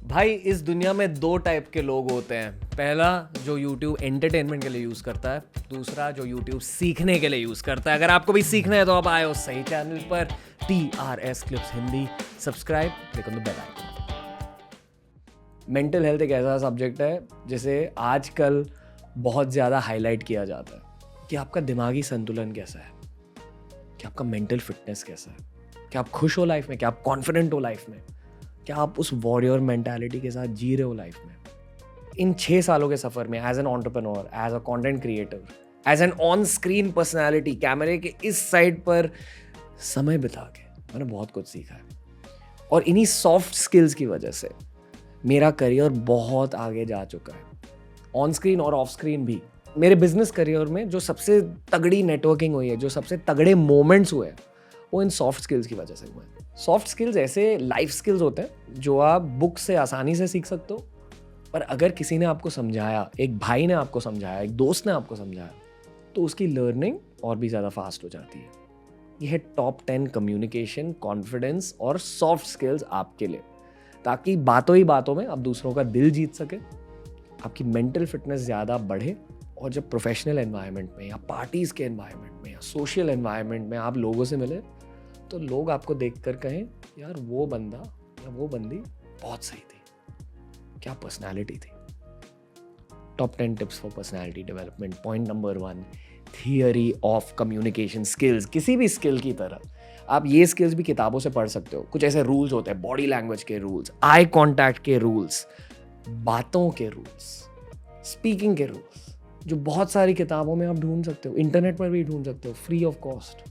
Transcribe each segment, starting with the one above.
भाई इस दुनिया में दो टाइप के लोग होते हैं। पहला जो YouTube एंटरटेनमेंट के लिए यूज़ करता है, दूसरा जो YouTube सीखने के लिए यूज़ करता है। अगर आपको भी सीखना है तो आप आए हो सही चैनल पर, TRS clips Hindi. Subscribe, click on the bell icon. Mental health एक ऐसा सब्जेक्ट है जिसे आजकल बहुत ज़्यादा हाईलाइट किया जाता है कि आपका दिमागी संतुलन कैसा है, कि आपका मेंटल फिटनेस कैसा है, कि आप खुश हो लाइफ में, कि आप कॉन्फिडेंट हो लाइफ में, क्या आप उस वॉरियर मेंटालिटी के साथ जी रहे हो लाइफ में। इन 6 सालों के सफ़र में as an entrepreneur, as a content creator, as an on screen personality, कैमरे के इस साइड पर समय बिता के मैंने बहुत कुछ सीखा है। और इन्हीं सॉफ्ट स्किल्स की वजह से मेरा करियर बहुत आगे जा चुका है, ऑन स्क्रीन और ऑफ स्क्रीन भी। मेरे बिजनेस करियर में जो सबसे तगड़ी नेटवर्किंग हुई है, जो सबसे तगड़े मोमेंट्स हुए हैं, वो इन सॉफ्ट स्किल्स की वजह से हुए हैं। सॉफ्ट स्किल्स ऐसे लाइफ स्किल्स होते हैं जो आप बुक से आसानी से सीख सकते हो, पर अगर किसी ने आपको समझाया, एक भाई ने आपको समझाया, एक दोस्त ने आपको समझाया, तो उसकी लर्निंग और भी ज़्यादा फास्ट हो जाती है। यह है टॉप 10 कम्युनिकेशन, कॉन्फिडेंस और सॉफ्ट स्किल्स आपके लिए, ताकि बातों ही बातों में आप दूसरों का दिल जीत सके, आपकी मेंटल फिटनेस ज़्यादा बढ़े, और जब प्रोफेशनल एनवायरनमेंट में या पार्टीज़ के एनवायरनमेंट में या सोशल एनवायरनमेंट में आप लोगों से मिले, तो लोग आपको देखकर कहें, यार वो बंदा या वो बंदी बहुत सही थी, क्या पर्सनालिटी थी। Top 10 tips for personality development. Point number 1, theory of communication skills. किसी भी स्किल की तरह आप ये स्किल्स भी किताबों से पढ़ सकते हो। कुछ ऐसे रूल्स होते हैं, बॉडी लैंग्वेज के रूल्स, आई कॉन्टैक्ट के रूल्स, बातों के रूल्स, स्पीकिंग के रूल्स, जो बहुत सारी किताबों में आप ढूंढ सकते हो, इंटरनेट पर भी ढूंढ सकते हो फ्री ऑफ कॉस्ट।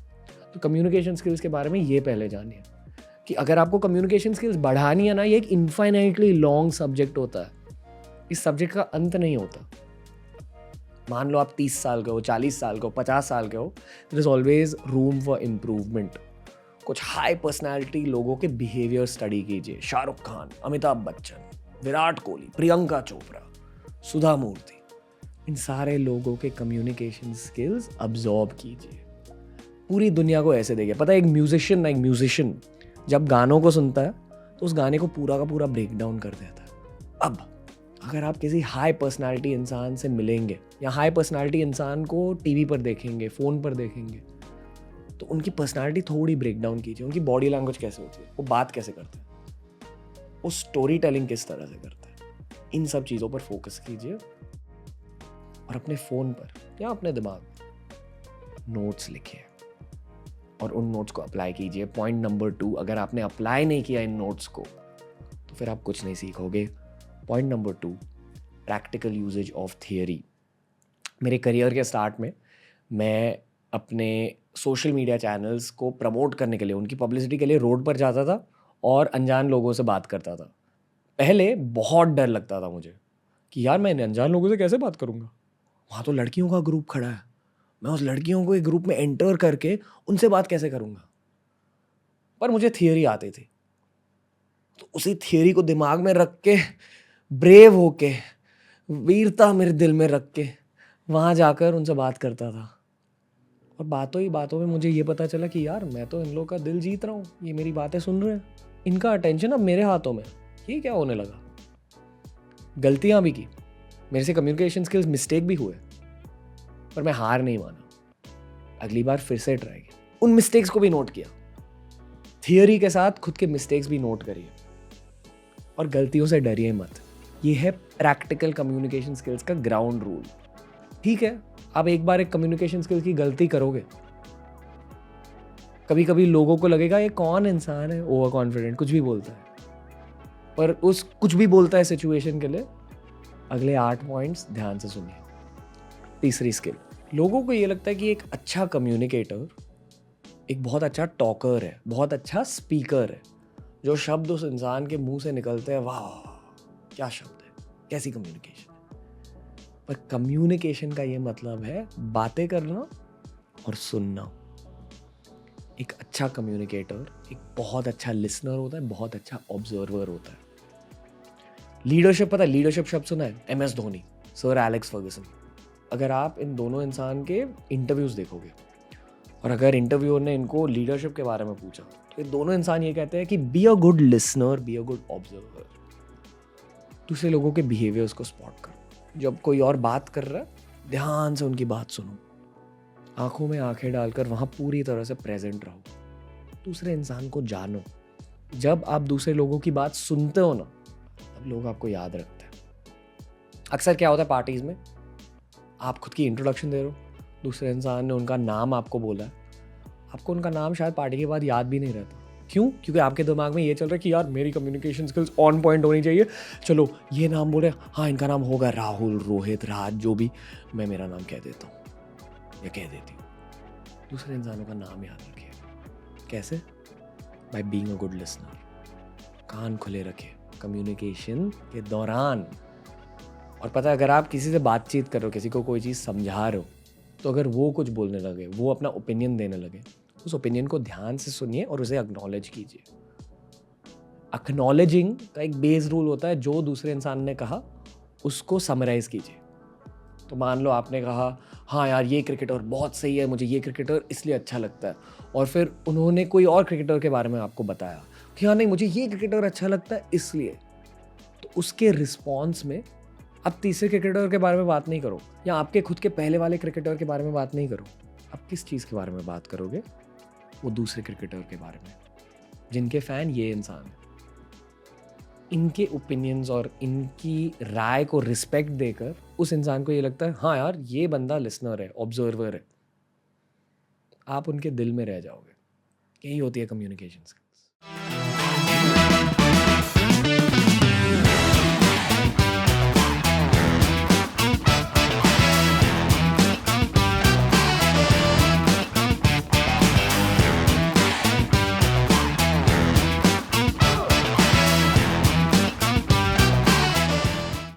तो कम्युनिकेशन स्किल्स के बारे में ये पहले जानिए कि अगर आपको कम्युनिकेशन स्किल्स बढ़ानी है ना, ये एक इनफाइनाइटली लॉन्ग सब्जेक्ट होता है। इस सब्जेक्ट का अंत नहीं होता। मान लो आप 30 साल के हो, 40 साल के हो, 50 साल के हो, there is always room for improvement. कुछ हाई पर्सनैलिटी लोगों के बिहेवियर स्टडी कीजिए। शाहरुख खान, अमिताभ बच्चन, विराट कोहली, प्रियंका चोपड़ा, सुधा मूर्ति, इन सारे लोगों के कम्युनिकेशन स्किल्स अब्जॉर्ब कीजिए। पूरी दुनिया को ऐसे देखिए। पता है, एक म्यूजिशियन जब गानों को सुनता है तो उस गाने को पूरा का पूरा ब्रेक डाउन कर देता है। अब अगर आप किसी हाई पर्सनालिटी इंसान से मिलेंगे या हाई पर्सनालिटी इंसान को टीवी पर देखेंगे, फ़ोन पर देखेंगे, तो उनकी पर्सनालिटी थोड़ी ब्रेक डाउन कीजिए। उनकी बॉडी लैंग्वेज कैसे होती है, वो बात कैसे करते हैं, वो स्टोरी टेलिंग किस तरह से करते हैं, इन सब चीज़ों पर फोकस कीजिए और अपने फ़ोन पर या अपने दिमाग में नोट्स लिखिए और उन नोट्स को अप्लाई कीजिए। पॉइंट नंबर 2, अगर आपने अप्लाई नहीं किया इन नोट्स को तो फिर आप कुछ नहीं सीखोगे। Point number 2, practical usages of theory. मेरे करियर के स्टार्ट में मैं अपने सोशल मीडिया चैनल्स को प्रमोट करने के लिए, उनकी पब्लिसिटी के लिए रोड पर जाता था और अनजान लोगों से बात करता था। पहले बहुत डर लगता था मुझे कि यार मैं इन अनजान लोगों से कैसे बात करूँगा, वहाँ तो लड़कियों का ग्रुप खड़ा है, मैं उस लड़कियों को एक ग्रुप में एंटर करके उनसे बात कैसे करूँगा। पर मुझे थियरी आती थी, तो उसी थियरी को दिमाग में रख के, ब्रेव होके, वीरता मेरे दिल में रख के वहाँ जाकर उनसे बात करता था। और बातों ही बातों में मुझे ये पता चला कि यार मैं तो इन लोगों का दिल जीत रहा हूँ, ये मेरी बातें सुन रहे हैं, इनका अटेंशन अब मेरे हाथों में। ये क्या होने लगा। गलतियाँ भी की, मेरे से कम्युनिकेशन स्किल्स मिस्टेक भी हुए, पर मैं हार नहीं माना। अगली बार फिर से ट्राई किया, उन मिस्टेक्स को भी नोट किया। थियरी के साथ खुद के मिस्टेक्स भी नोट करिए और गलतियों से डरिए मत। ये है प्रैक्टिकल कम्युनिकेशन स्किल्स का ग्राउंड रूल। ठीक है, आप एक बार एक कम्युनिकेशन स्किल्स की गलती करोगे, कभी कभी लोगों को लगेगा ये कौन इंसान है, ओवर कॉन्फिडेंट, कुछ भी बोलता है। पर उस कुछ भी बोलता है सिचुएशन के लिए अगले 8 पॉइंट्स ध्यान से सुनिए। तीसरी स्किल, लोगों को ये लगता है कि एक अच्छा कम्युनिकेटर एक बहुत अच्छा टॉकर है, बहुत अच्छा स्पीकर है। जो शब्द उस इंसान के मुंह से निकलते हैं, वाह क्या शब्द है, कैसी कम्युनिकेशन है। पर कम्युनिकेशन का ये मतलब है बातें करना और सुनना। एक अच्छा कम्युनिकेटर एक बहुत अच्छा लिसनर होता है, बहुत अच्छा ऑब्जर्वर होता है। लीडरशिप, पता है लीडरशिप शब्द सुना है? MS Dhoni, sir Alex Ferguson. अगर आप इन दोनों इंसान के इंटरव्यूज देखोगे और अगर इंटरव्यूअर ने इनको लीडरशिप के बारे में पूछा, तो ये दोनों इंसान ये कहते हैं कि be a good listener, be a good observer. दूसरे लोगों के बिहेवियर्स को स्पॉट करो। जब कोई और बात कर रहा है, ध्यान से उनकी बात सुनो, आंखों में आंखें डालकर वहाँ पूरी तरह से प्रेजेंट रहो, दूसरे इंसान को जानो। जब आप दूसरे लोगों की बात सुनते हो ना, तब लोग आपको याद रखते हैं। अक्सर क्या होता है पार्टीज में, आप खुद की इंट्रोडक्शन दे रहे हो, दूसरे इंसान ने उनका नाम आपको बोला है, आपको उनका नाम शायद पार्टी के बाद याद भी नहीं रहता। क्यों? क्योंकि आपके दिमाग में ये चल रहा है कि यार मेरी कम्युनिकेशन स्किल्स ऑन पॉइंट होनी चाहिए, चलो ये नाम बोले, हाँ इनका नाम होगा राहुल, रोहित, राज, जो भी, मैं मेरा नाम कह देता हूँ या कह देती हूँ। दूसरे इंसानों का नाम याद रखिए। कैसे? By being a good listener. कान खुले रखे कम्युनिकेशन के दौरान। और पता है, अगर आप किसी से बातचीत कर रहे हो, किसी को कोई चीज़ समझा रहे हो, तो अगर वो कुछ बोलने लगे, वो अपना ओपिनियन देने लगे, उस ओपिनियन को ध्यान से सुनिए और उसे एक्नॉलेज कीजिए। एक्नॉलेजिंग का एक बेस रूल होता है, जो दूसरे इंसान ने कहा उसको समराइज कीजिए। तो मान लो आपने कहा, हाँ यार ये क्रिकेटर बहुत सही है, मुझे ये क्रिकेटर इसलिए अच्छा लगता है, और फिर उन्होंने कोई और क्रिकेटर के बारे में आपको बताया कि हाँ नहीं मुझे ये क्रिकेटर अच्छा लगता है इसलिए, तो उसके रिस्पॉन्स में आप तीसरे क्रिकेटर के बारे में बात नहीं करो, या आपके खुद के पहले वाले क्रिकेटर के बारे में बात नहीं करो। आप किस चीज़ के बारे में बात करोगे? वो दूसरे क्रिकेटर के बारे में, जिनके फ़ैन ये इंसान है। इनके ओपिनियंस और इनकी राय को रिस्पेक्ट देकर उस इंसान को ये लगता है, हाँ यार ये बंदा लिसनर है, ऑब्जर्वर है। आप उनके दिल में रह जाओगे। यही होती है कम्युनिकेशन स्किल्स।